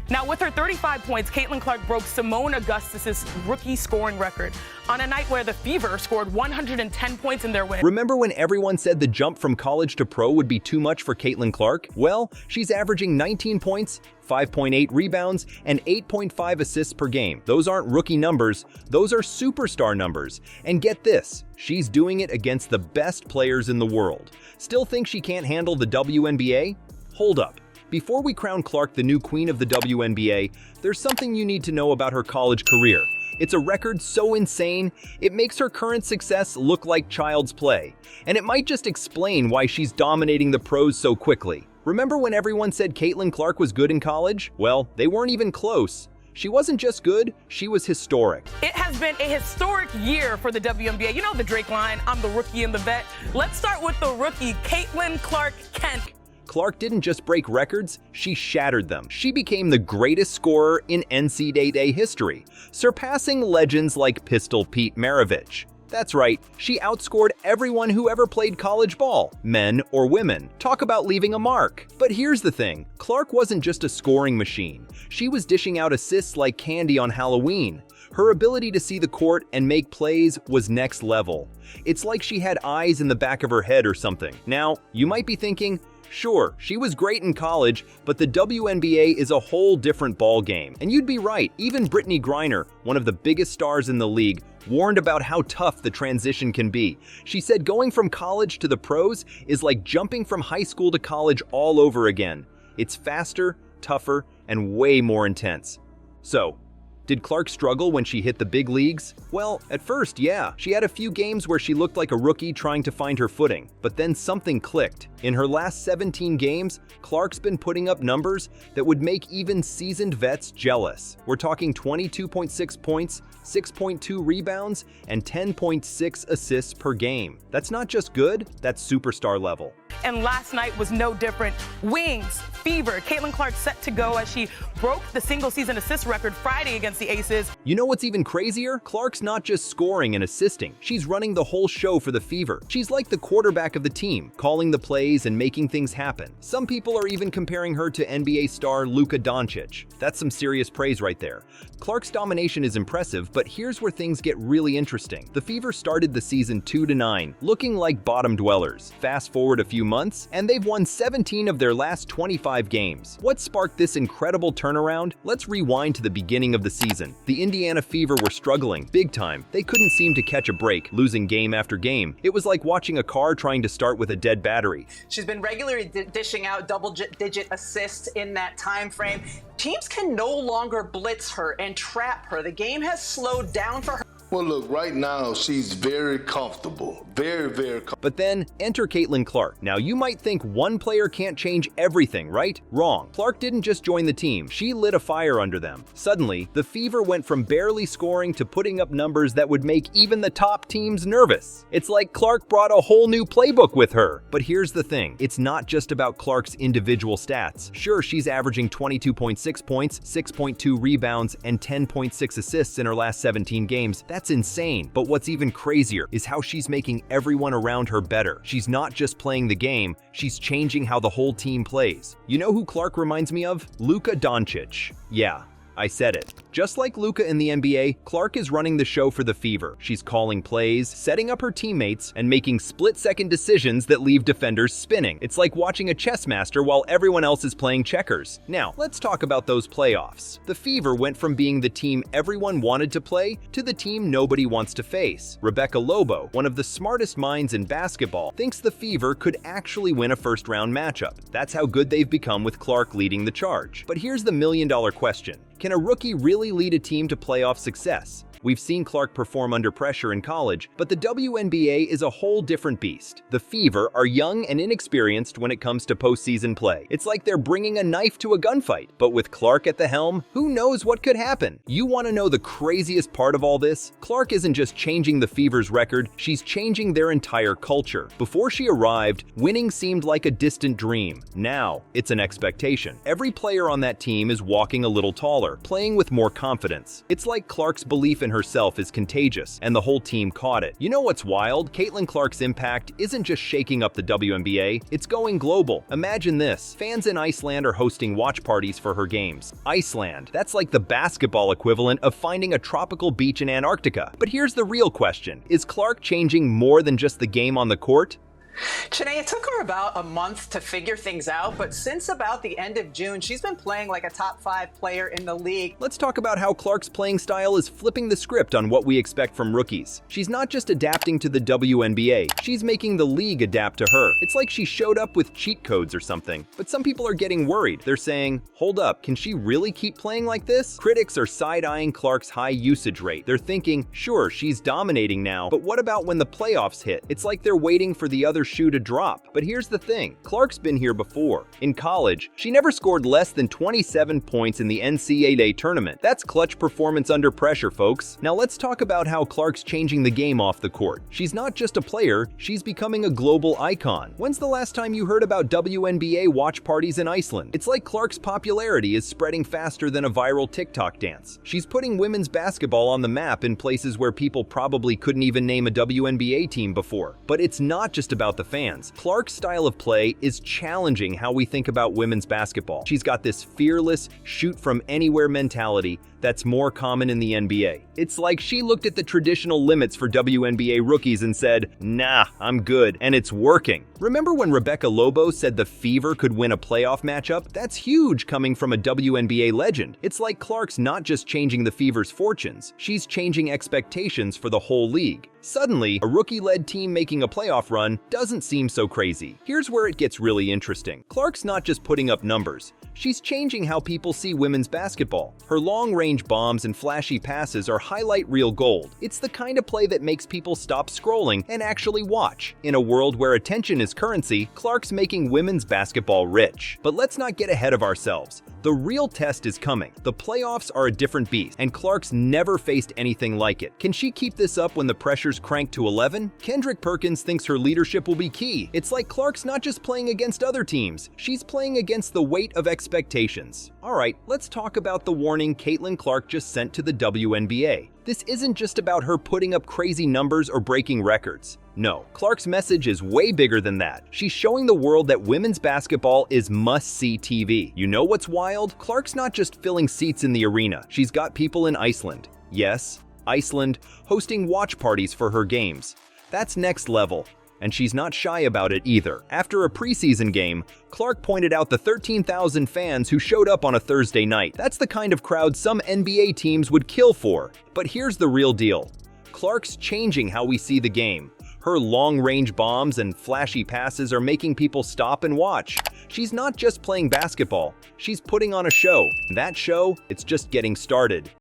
Now, with her 35 points, Caitlin Clark broke Simone Augustus's rookie scoring record on a night where the Fever scored 110 points in their win. Remember when everyone said the jump from college to pro would be too much for Caitlin Clark? Well, she's averaging 19 points, 5.8 rebounds, and 8.5 assists per game. Those aren't rookie numbers, those are superstar numbers. And get this, she's doing it against the best players in the world. Still think she can't handle the WNBA? Hold up. Before we crown Clark the new queen of the WNBA, there's something you need to know about her college career. It's a record so insane, it makes her current success look like child's play. And it might just explain why she's dominating the pros so quickly. Remember when everyone said Caitlin Clark was good in college? Well, they weren't even close. She wasn't just good, she was historic. It has been a historic year for the WNBA. You know the Drake line, I'm the rookie and the vet. Let's start with the rookie, Caitlin Clark Kent. Clark didn't just break records, she shattered them. She became the greatest scorer in NCAA history, surpassing legends like Pistol Pete Maravich. That's right, she outscored everyone who ever played college ball, men or women. Talk about leaving a mark. But here's the thing, Clark wasn't just a scoring machine. She was dishing out assists like candy on Halloween. Her ability to see the court and make plays was next level. It's like she had eyes in the back of her head or something. Now, you might be thinking, sure, she was great in college, but the WNBA is a whole different ball game. And you'd be right, even Brittany Griner, one of the biggest stars in the league, warned about how tough the transition can be. She said going from college to the pros is like jumping from high school to college all over again. It's faster, tougher, and way more intense. So, did Clark struggle when she hit the big leagues? Well, at first, yeah. She had a few games where she looked like a rookie trying to find her footing. But then something clicked. In her last 17 games, Clark's been putting up numbers that would make even seasoned vets jealous. We're talking 22.6 points, 6.2 rebounds, and 10.6 assists per game. That's not just good, that's superstar level. And last night was no different. Wings, Fever, Caitlin Clark set to go as she broke the single-season assist record Friday against the Aces. You know what's even crazier? Clark's not just scoring and assisting. She's running the whole show for the Fever. She's like the quarterback of the team, calling the plays and making things happen. Some people are even comparing her to NBA star Luka Dončić. That's some serious praise right there. Clark's domination is impressive, but here's where things get really interesting. The Fever started the season 2-9, looking like bottom dwellers. Fast forward a few months, and they've won 17 of their last 25 games. What sparked this incredible turnaround? Let's rewind to the beginning of the season. The Indiana Fever were struggling, big time. They couldn't seem to catch a break, losing game after game. It was like watching a car trying to start with a dead battery. She's been regularly dishing out double-digit assists in that time frame. Teams can no longer blitz her and trap her. The game has slowed down for her. Well, look, right now, she's very comfortable. Very comfortable. But then, enter Caitlin Clark. Now, you might think one player can't change everything, right? Wrong. Clark didn't just join the team. She lit a fire under them. Suddenly, the Fever went from barely scoring to putting up numbers that would make even the top teams nervous. It's like Clark brought a whole new playbook with her. But here's the thing. It's not just about Clark's individual stats. Sure, she's averaging 22.6 points, 6.2 rebounds, and 10.6 assists in her last 17 games. That's insane. But what's even crazier is how she's making everyone around her better. She's not just playing the game, she's changing how the whole team plays. You know who Clark reminds me of? Luka Dončić. Yeah, I said it. Just like Luka in the NBA, Clark is running the show for the Fever. She's calling plays, setting up her teammates, and making split-second decisions that leave defenders spinning. It's like watching a chess master while everyone else is playing checkers. Now, let's talk about those playoffs. The Fever went from being the team everyone wanted to play to the team nobody wants to face. Rebecca Lobo, one of the smartest minds in basketball, thinks the Fever could actually win a first-round matchup. That's how good they've become with Clark leading the charge. But here's the million-dollar question. Can a rookie really lead a team to playoff success? We've seen Clark perform under pressure in college, but the WNBA is a whole different beast. The Fever are young and inexperienced when it comes to postseason play. It's like they're bringing a knife to a gunfight. But with Clark at the helm, who knows what could happen? You want to know the craziest part of all this? Clark isn't just changing the Fever's record, she's changing their entire culture. Before she arrived, winning seemed like a distant dream. Now, it's an expectation. Every player on that team is walking a little taller. taller, playing with more confidence. It's like Clark's belief in herself is contagious, and the whole team caught it. You know what's wild? Caitlin Clark's impact isn't just shaking up the WNBA, it's going global. Imagine this. Fans in Iceland are hosting watch parties for her games. Iceland, that's like the basketball equivalent of finding a tropical beach in Antarctica. But here's the real question. Is Clark changing more than just the game on the court? Chanae, it took her about a month to figure things out, but since about the end of June, she's been playing like a top 5 player in the league. Let's talk about how Clark's playing style is flipping the script on what we expect from rookies. She's not just adapting to the WNBA, she's making the league adapt to her. It's like she showed up with cheat codes or something. But some people are getting worried. They're saying, hold up, can she really keep playing like this? Critics are side-eyeing Clark's high usage rate. They're thinking, sure, she's dominating now, but what about when the playoffs hit? It's like they're waiting for the other shoe to drop. But here's the thing, Clark's been here before. In college, she never scored less than 27 points in the NCAA tournament. That's clutch performance under pressure, folks. Now let's talk about how Clark's changing the game off the court. She's not just a player, she's becoming a global icon. When's the last time you heard about WNBA watch parties in Iceland? It's like Clark's popularity is spreading faster than a viral TikTok dance. She's putting women's basketball on the map in places where people probably couldn't even name a WNBA team before. But it's not just about the fans. Clark's style of play is challenging how we think about women's basketball. She's got this fearless, shoot-from-anywhere mentality that's more common in the NBA. It's like she looked at the traditional limits for WNBA rookies and said, nah, I'm good, and it's working. Remember when Rebecca Lobo said the Fever could win a playoff matchup? That's huge coming from a WNBA legend. It's like Clark's not just changing the Fever's fortunes, she's changing expectations for the whole league. Suddenly, a rookie-led team making a playoff run doesn't seem so crazy. Here's where it gets really interesting. Clark's not just putting up numbers, she's changing how people see women's basketball. Her long-range bombs and flashy passes are highlight reel gold. It's the kind of play that makes people stop scrolling and actually watch. In a world where attention is currency, Clark's making women's basketball rich. But let's not get ahead of ourselves. The real test is coming. The playoffs are a different beast, and Clark's never faced anything like it. Can she keep this up when the pressure's cranked to 11? Kendrick Perkins thinks her leadership will be key. It's like Clark's not just playing against other teams, she's playing against the weight of expectations. Alright, let's talk about the warning Caitlin Clark just sent to the WNBA. This isn't just about her putting up crazy numbers or breaking records. No, Clark's message is way bigger than that. She's showing the world that women's basketball is must-see TV. You know what's wild? Clark's not just filling seats in the arena. She's got people in Iceland. Yes, Iceland, hosting watch parties for her games. That's next level. And she's not shy about it either. After a preseason game, Clark pointed out the 13,000 fans who showed up on a Thursday night. That's the kind of crowd some NBA teams would kill for. But here's the real deal. Clark's changing how we see the game. Her long-range bombs and flashy passes are making people stop and watch. She's not just playing basketball, she's putting on a show. That show, it's just getting started.